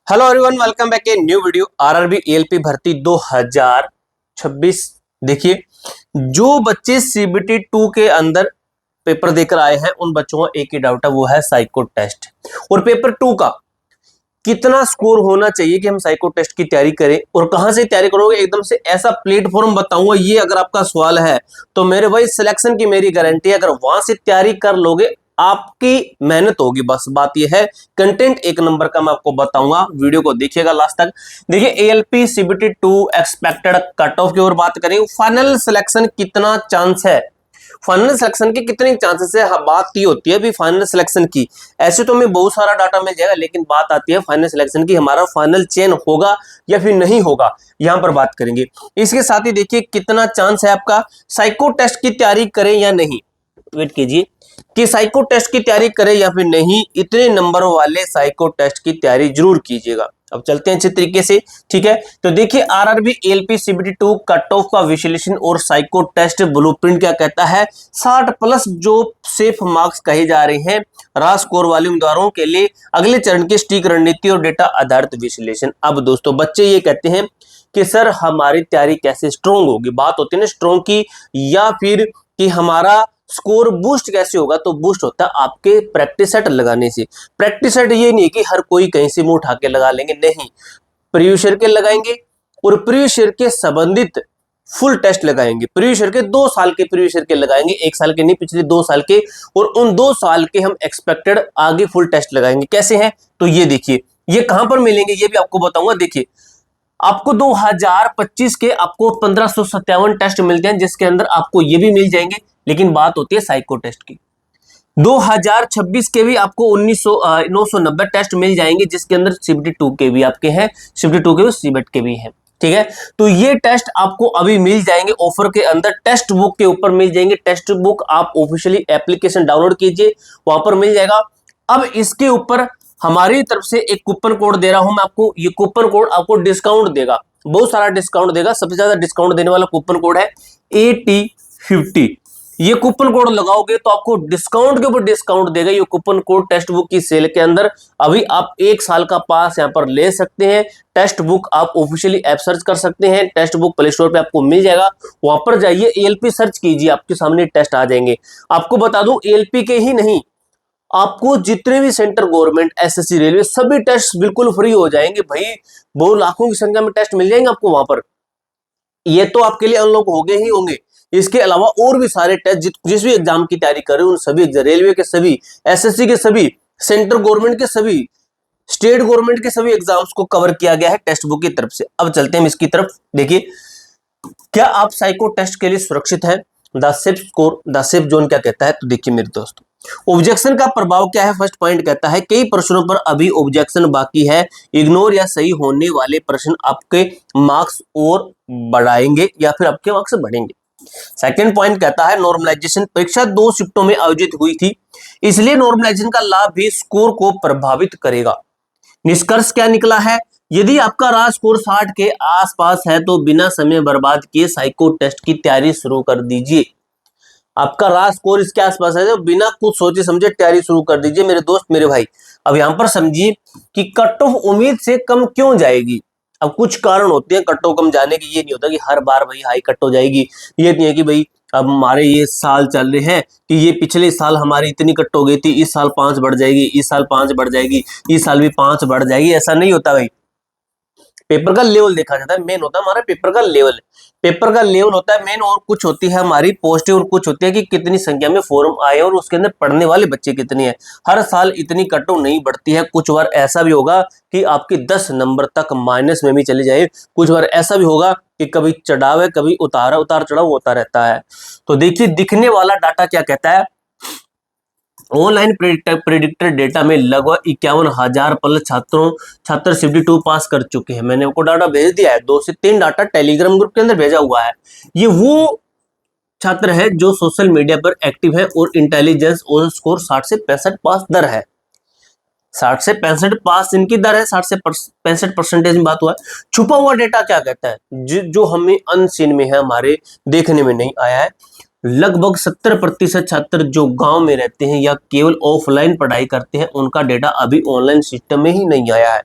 Hello everyone, welcome back a new video. RRB ALP भर्ती 2026। देखिए, जो बच्चे सीबीटी 2 के अंदर पेपर देकर आए हैं उन बच्चों का एक ही डाउट है, वो है साइको टेस्ट। और पेपर 2 का कितना स्कोर होना चाहिए कि हम साइको टेस्ट की तैयारी करें और कहां से तैयारी करोगे, एकदम से ऐसा प्लेटफॉर्म बताऊंगा। ये अगर आपका सवाल है तो मेरे भाई सिलेक्शन की मेरी गारंटी है, अगर वहां से तैयारी कर लोगे आपकी मेहनत होगी। बस बात यह है, कंटेंट एक नंबर का मैं आपको बताऊंगा, वीडियो को देखिएगा लास्ट तक। देखिए, ALP CBT 2 expected cut off की ओर बात करें, फाइनल सिलेक्शन कितना चांस है, फाइनल सिलेक्शन के कितने चांसेस है। हाँ, बात ये होती है भी फाइनल सिलेक्शन की, ऐसे तो हमें बहुत सारा डाटा मिल जाएगा, लेकिन बात आती है फाइनल सिलेक्शन की, हमारा फाइनल चयन होगा या फिर नहीं होगा, यहां पर बात करेंगे। इसके साथ ही देखिए कितना चांस है आपका साइको टेस्ट की तैयारी करें या नहीं। वेट कीजिए कि साइको टेस्ट की तैयारी करें या फिर नहीं, इतने नंबर वाले साइको टेस्ट की तैयारी जरूर कीजिएगा। अब चलते हैं अच्छे तरीके से, ठीक है। तो देखिए, RRB ALP CBT 2 cut off का विश्लेषण और साइको टेस्ट ब्लूप्रिंट क्या कहता है। 60 प्लस जो सेफ मार्क्स कहे जा रहे हैं रहा स्कोर वाले उम्मीदवारों के लिए अगले चरण की स्टिक रणनीति और डेटा आधारित विश्लेषण। अब दोस्तों, बच्चे ये कहते हैं कि सर हमारी तैयारी कैसे स्ट्रोंग होगी, बात होती है ना स्ट्रोंग की, या फिर कि हमारा स्कोर बूस्ट कैसे होगा। तो बूस्ट होता है आपके प्रैक्टिस सेट लगाने से। प्रैक्टिस सेट ये नहीं कि हर कोई कहीं से मुंह उठा के लगा लेंगे, नहीं, प्रीवियस ईयर के लगाएंगे और प्रीवियस ईयर के संबंधित फुल टेस्ट लगाएंगे। प्रीवियस ईयर के 2 साल के प्रीवियस ईयर के लगाएंगे, 1 साल के नहीं, पिछले 2 साल के, और उन 2 साल के हम एक्सपेक्टेड आगे फुल टेस्ट लगाएंगे। कैसे हैं तो ये देखिए, ये कहां पर मिलेंगे ये भी आपको बताऊंगा। देखिए, आपको 2025 के आपको 1557 टेस्ट मिलते हैं, जिसके अंदर आपको ये भी मिल जाएंगे, लेकिन बात होती है साइको टेस्ट की। 2026 के भी आपको 990 टेस्ट मिल जाएंगे, जिसके अंदर सीबीटी 2 के भी आपके हैं, सीबीटी 2 के भी, सीबेट के भी हैं, ठीक है। तो ये टेस्ट आपको अभी मिल जाएंगे ऑफर के अंदर, टेक्स्ट बुक के ऊपर मिल जाएंगे। टेक्स्ट बुक आप ऑफिशियली एप्लीकेशन डाउनलोड कीजिए, वहां पर मिल जाएगा। अब इसके ऊपर हमारी तरफ से एक कूपन कोड दे रहा हूं मैं आपको, ये कूपन कोड आपको डिस्काउंट देगा, बहुत सारा डिस्काउंट देगा। सबसे ज्यादा डिस्काउंट देने वाला कूपन कोड है AT50। ये कूपन कोड लगाओगे तो आपको डिस्काउंट के ऊपर डिस्काउंट देगा ये कूपन कोड टेक्स्ट बुक की सेल के अंदर। अभी आप 1 साल का पास यहां पर ले सकते हैं। टेक्स्ट बुक आप ऑफिशियली ऐप सर्च कर सकते हैं, टेक्स्ट बुक प्ले स्टोर पे आपको मिल जाएगा, वहां पर जाइए, एएलपी सर्च कीजिए, आपके सामने टेस्ट आ जाएंगे। आपको बता दूं, एएलपी के ही नहीं, आपको जितने भी सेंटर गवर्नमेंट, एसएससी, रेलवे, सभी टेस्ट बिल्कुल फ्री हो जाएंगे भाई। बहुत लाखों की संख्या में टेस्ट मिल जाएंगे आपको वहां पर। ये तो आपके लिए अनलॉक हो गए ही होंगे, इसके अलावा और भी सारे टेस्ट जिस भी एग्जाम की तैयारी कर रहे हो उन सभी, रेलवे के सभी, एसएससी के सभी, सेंटर गवर्नमेंट के सभी, स्टेट गवर्नमेंट के सभी एग्जाम्स को कवर किया गया है टेक्स्ट बुक की तरफ से। अब चलते हैं इसकी तरफ। देखिए, क्या आप साइको टेस्ट के लिए सुरक्षित हैं? The safe score, the safe zone क्या कहता है, तो देखिए मेरे दोस्तों, ऑब्जेक्शन का प्रभाव क्या है। फर्स्ट पॉइंट कहता है कई प्रश्नों पर अभी ऑब्जेक्शन बाकी है, इग्नोर या सही होने वाले प्रश्न आपके मार्क्स और बढ़ाएंगे या फिर आपके मार्क्स बढ़ेंगे। सेकंड पॉइंट कहता है नॉर्मलाइजेशन, परीक्षा 2 शिफ्टों में आयोजित हुई थी, इसलिए नॉर्मलाइजेशन का लाभ भी स्कोर को प्रभावित करेगा। निष्कर्ष क्या निकला है, यदि आपका रहा स्कोर 60 के आसपास है तो बिना समय बर्बाद किए साइको टेस्ट की तैयारी शुरू कर दीजिए। आपका रहा स्कोर इसके आसपास है तो बिना कुछ सोचे समझे तैयारी शुरू कर दीजिए मेरे दोस्त, मेरे भाई। अब यहां पर समझिए कि कट ऑफ उम्मीद से कम क्यों जाएगी। अब कुछ कारण होते हैं कट ऑफ कम जाने की, ये नहीं होता कि हर बार भाई हाई कट हो जाएगी। ये नहीं है कि भाई अब हमारे ये साल चल रहे हैं कि ये पिछले साल हमारी इतनी कट हो गई थी, इस साल 5 बढ़ जाएगी, इस साल 5 बढ़ जाएगी, इस साल भी 5 बढ़ जाएगी, ऐसा नहीं होता भाई। पेपर का लेवल देखा जाता है, मेन होता है हमारा पेपर का लेवल, पेपर का लेवल होता है मेन, और कुछ होती है हमारी पोस्टें और कुछ होती है कि कितनी संख्या में फॉर्म आए और उसके अंदर पढ़ने वाले बच्चे कितने हैं। हर साल इतनी कट ऑफ नहीं बढ़ती है, कुछ बार ऐसा भी होगा कि आपके 10 नंबर तक माइनस में भी चले जाए, कुछ बार ऐसा भी होगा कि कभी चढ़ाव है कभी उतार चढ़ाव होता रहता है। तो देखिए, दिखने वाला डाटा क्या कहता है, ऑनलाइन प्रेडिक्टर डेटा में लगभग 51,000 प्लस छात्र सीबीटी 2 पास कर चुके हैं। मैंने आपको डाटा भेज दिया है, 2 से 3 डाटा टेलीग्राम ग्रुप के अंदर भेजा हुआ है। ये वो छात्र है जो सोशल मीडिया पर एक्टिव है और इंटेलिजेंस और स्कोर 60 से 65 पास दर है। 60 से 65 पास इनकी दर है, 60 से 65% में बात हुआ है। छुपा हुआ डेटा क्या कहता है, जो हमें अनसीन में है, हमारे देखने में नहीं आया है। लगभग 70% छात्र जो गांव में रहते हैं या केवल ऑफलाइन पढ़ाई करते हैं, उनका डेटा अभी ऑनलाइन सिस्टम में ही नहीं आया है।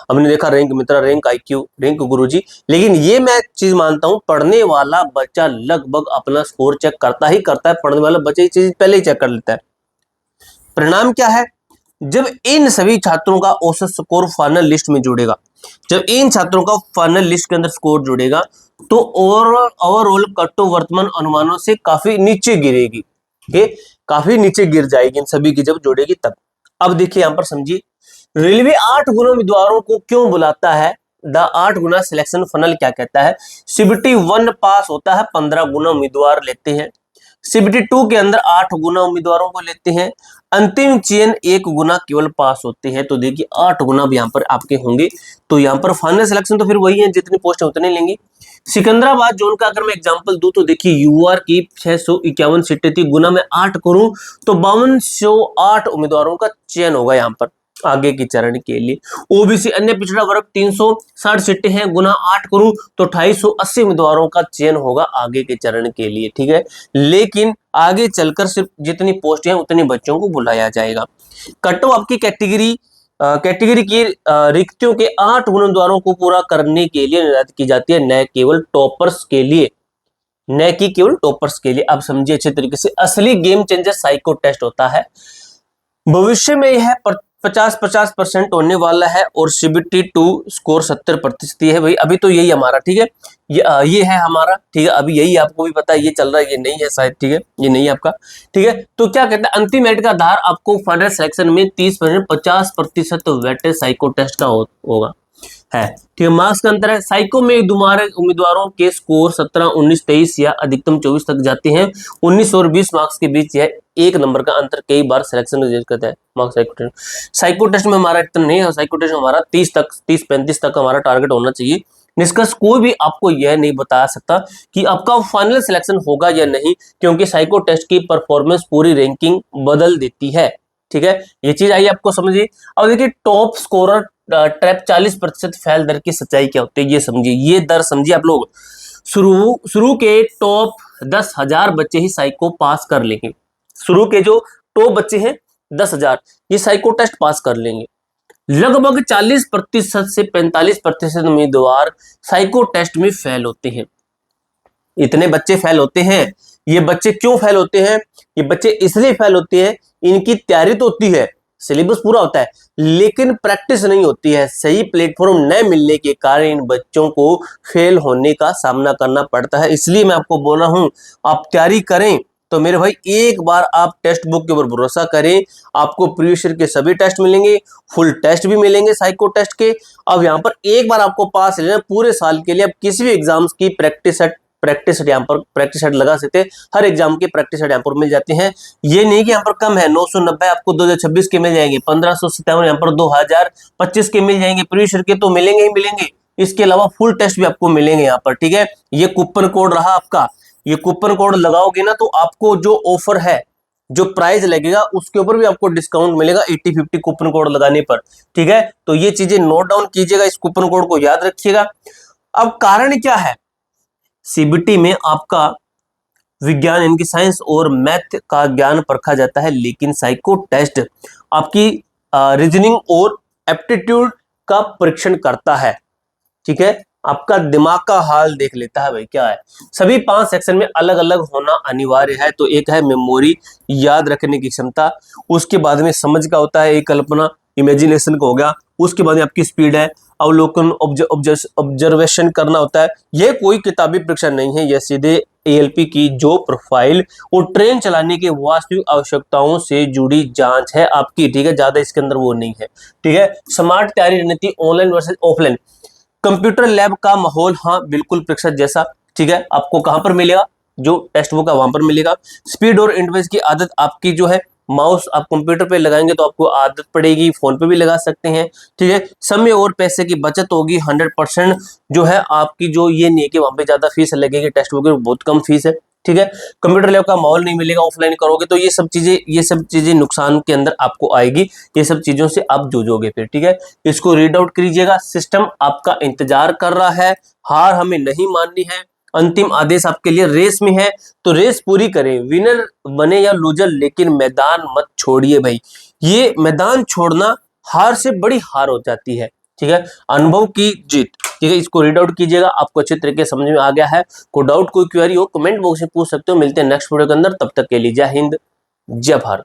हमने देखा रैंक मित्रा, रैंक आईक्यू, रैंक गुरुजी, लेकिन ये मैं चीज मानता हूं पढ़ने वाला बच्चा लगभग अपना स्कोर चेक करता ही करता है, पढ़ने वाला बच्चा ये चीज पहले ही चेक कर लेता है। परिणाम क्या है, जब इन सभी छात्रों का औसत स्कोर फाइनल लिस्ट में जुड़ेगा, जब इन छात्रों का फाइनल लिस्ट के अंदर स्कोर जुड़ेगा तो ओवरऑल कट्टो वर्तमान अनुमानों से काफी नीचे गिरेगी, काफी नीचे गिर जाएगी इन सभी की जब जोड़ेगी तब। अब देखिए यहां पर समझिए, रेलवे 8 गुना उम्मीदवारों को क्यों बुलाता है, द 8 गुना सिलेक्शन फनल क्या कहता है। सीबीटी 1 पास होता है 15 गुना उम्मीदवार लेते हैं, सीबीटी 2 के अंदर 8 गुना उम्मीदवारों को लेते हैं, अंतिम चयन 1 गुना केवल पास होते हैं। तो देखिए 8 गुना भी यहाँ पर आपके होंगे, तो यहाँ पर फाइनल सिलेक्शन तो फिर वही है, जितनी पोस्ट है उतने लेंगे। सिकंदराबाद जोन का अगर मैं एग्जांपल दूं तो देखिए यूआर की 651 सीटें थी, गुना में 8 करूं तो 5208 उम्मीदवारों का चयन होगा यहाँ पर आगे के चरण के लिए। ओबीसी अन्य पिछड़ा वर्ग 360 सीटें हैं, गुना 8 करूं तो 2880 उम्मीदवारों का चयन होगा आगे के चरण के लिए, ठीक है। लेकिन आगे चलकर सिर्फ जितनी पोस्ट है उतने बच्चों को बुलाया जाएगा। कट ऑफ आपकी कैटेगरी की रिक्तियों के 8 उम्मीदवारों को पूरा करने के लिए निर्धारित की जाती है, न केवल टॉपर्स के लिए, न कि केवल टॉपर्स के लिए। आप समझिए अच्छे तरीके से, असली गेम चेंजर साइको टेस्ट होता है। भविष्य में यह 50% होने वाला है और सीबीटी 2 स्कोर 70% है भाई। अभी तो यही हमारा, ठीक है, ये है हमारा, ठीक है। अभी यही आपको भी पता है, ये चल रहा है, ये नहीं है शायद, ठीक है, ये नहीं है आपका, ठीक है। तो क्या कहता है, अंतिम मेरिट का आधार आपको फाइनल सिलेक्शन में 30% 50% वेटेज साइको टेस्ट का होगा है, ठीक है। मार्क्स का अंतर है, साइको में उम्मीदवारों के स्कोर 17, 19, 23 या अधिकतम 24 तक जाते हैं। 19 और 20 मार्क्स के बीच यह 1 नंबर का अंतर कई बार सिलेक्शन रिजेक्ट करता है। मार्क्स साइको टेस्ट में हमारा इतना नहीं है, साइको टेस्ट में हमारा 30-35 तक हमारा टारगेट होना चाहिए। निष्कर्ष कोई भी आपको यह नहीं बता सकता कि आपका फाइनल सिलेक्शन होगा या नहीं, क्योंकि साइको टेस्ट की परफॉर्मेंस पूरी रैंकिंग बदल देती है, ठीक है। ये चीज आई आपको समझिए। अब देखिए टॉप स्कोरर ट्रैप 40% फेल दर की सच्चाई क्या होती है, ये समझिए, ये दर समझिए आप लोग। शुरू के टॉप 10,000 बच्चे ही साइको पास कर लेंगे, शुरू के जो टॉप बच्चे हैं 10,000 ये साइको टेस्ट पास कर लेंगे। लगभग 40% से 45% उम्मीदवार साइको टेस्ट में फेल होते हैं। इतने बच्चे फेल होते हैं, ये बच्चे क्यों फेल होते हैं, ये बच्चे इसलिए फेल होते हैं, इनकी तैयारी तो होती है, सिलेबस पूरा होता है, लेकिन प्रैक्टिस नहीं होती है। सही प्लेटफॉर्म न मिलने के कारण इन बच्चों को फेल होने का सामना करना पड़ता है। इसलिए मैं आपको बोल रहा हूं, आप तैयारी करें तो मेरे भाई एक बार आप टेक्स्ट बुक के ऊपर भरोसा करें, आपको प्रीवियस ईयर के सभी टेस्ट मिलेंगे, फुल टेस्ट भी मिलेंगे साइको टेस्ट के। अब यहाँ पर एक बार आपको पास लेना पूरे साल के लिए, आप किसी भी एग्जाम्स की प्रैक्टिस सेट यहाँ पर प्रैक्टिस सेट लगा सकते हैं, हर एग्जाम के प्रैक्टिस सेट यहाँ पर मिल जाते हैं। ये नहीं कि यहाँ पर कम है, 990 आपको 2026 के मिल जाएंगे, 1557 यहाँ पर 2025 के मिल जाएंगे, प्रीवियस ईयर के तो मिलेंगे ही मिलेंगे। इसके अलावा फुल टेस्ट भी आपको मिलेंगे यहाँ पर, ठीक है। ये कूपन कोड रहा आपका, ये कूपन कोड लगाओगे ना तो आपको जो ऑफर है, जो प्राइस लगेगा उसके ऊपर भी आपको डिस्काउंट मिलेगा 80-50 कूपन कोड लगाने पर, ठीक है। तो ये चीजें नोट डाउन कीजिएगा, इस कूपन कोड को याद रखिएगा। अब कारण क्या है, सीबीटी में आपका विज्ञान यानी कि साइंस और मैथ का ज्ञान परखा जाता है, लेकिन साइको टेस्ट आपकी रीजनिंग और एप्टीट्यूड का परीक्षण करता है, ठीक है। आपका दिमाग का हाल देख लेता है भाई क्या है। सभी 5 सेक्शन में अलग अलग होना अनिवार्य है। तो एक है मेमोरी, याद रखने की क्षमता, उसके बाद में समझ का होता है, एक कल्पना इमेजिनेशन का हो गया, उसके बाद में आपकी स्पीड है, अवलोकन ऑब्जर्वेशन करना होता है। यह कोई किताबी परीक्षा नहीं है, यह सीधे एएलपी की जो प्रोफाइल और ट्रेन चलाने के वास्तविक आवश्यकताओं से जुड़ी जांच है आपकी, ठीक है। ज्यादा इसके अंदर वो नहीं है, ठीक है। स्मार्ट तैयारी रणनीति online versus offline, computer lab का माहौल, हाँ बिल्कुल परीक्षा जैसा, ठीक है। आपको कहां पर मिलेगा, जो टेक्स्ट बुक है वहां पर मिलेगा। स्पीड और इंटरफेस की आदत आपकी जो है, माउस आप कंप्यूटर पे लगाएंगे तो आपको आदत पड़ेगी, फोन पे भी लगा सकते हैं, ठीक है। समय और पैसे की बचत होगी, 100% जो है आपकी, जो ये नहीं है कि वहां पे ज्यादा फीस लगेगी, टेक्स्ट बुक में बहुत कम फीस है, ठीक है। कंप्यूटर लैब का माहौल नहीं मिलेगा, ऑफलाइन करोगे तो ये सब चीजें नुकसान के अंदर आपको आएगी, ये सब चीजों से आप जूझोगे फिर, ठीक है। इसको रीड आउट कीजिएगा, सिस्टम आपका इंतजार कर रहा है, हार हमें नहीं माननी है, अंतिम आदेश आपके लिए रेस में है, तो रेस पूरी करें, विनर बने या लूजर, लेकिन मैदान मत छोड़िए भाई। ये मैदान छोड़ना हार से बड़ी हार हो जाती है, ठीक है, अनुभव की जीत। ठीक है, इसको रीड आउट कीजिएगा, आपको अच्छे तरीके से समझ में आ गया है। कोई डाउट कोई क्वेरी हो कमेंट बॉक्स में पूछ सकते हो। मिलते हैं नेक्स्ट वीडियो के अंदर, तब तक के लिए जय हिंद जय भारत।